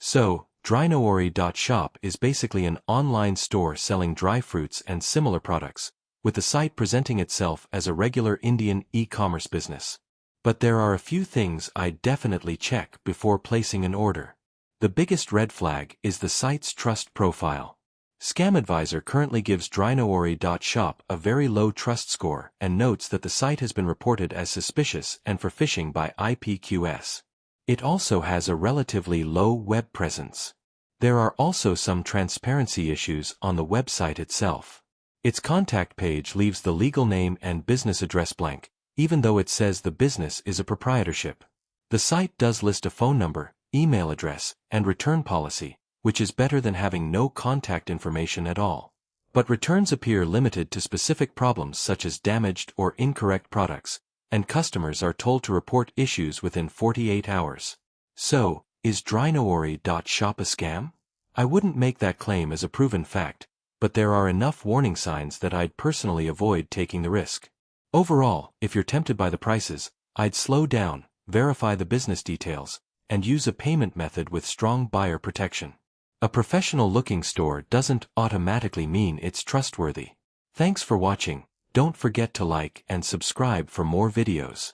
So, Drynoory.shop is basically an online store selling dry fruits and similar products, with the site presenting itself as a regular Indian e-commerce business. But there are a few things I'd definitely check before placing an order. The biggest red flag is the site's trust profile. ScamAdvisor currently gives Drynoory.shop a very low trust score and notes that the site has been reported as suspicious and for phishing by IPQS. It also has a relatively low web presence. There are also some transparency issues on the website itself. Its contact page leaves the legal name and business address blank, even though it says the business is a proprietorship. The site does list a phone number, email address, and return policy, which is better than having no contact information at all. But returns appear limited to specific problems such as damaged or incorrect products, and customers are told to report issues within 48 hours. So, is Drynoory.shop a scam? I wouldn't make that claim as a proven fact, but there are enough warning signs that I'd personally avoid taking the risk. Overall, if you're tempted by the prices, I'd slow down, verify the business details, and use a payment method with strong buyer protection. A professional-looking store doesn't automatically mean it's trustworthy. Thanks for watching. Don't forget to like and subscribe for more videos.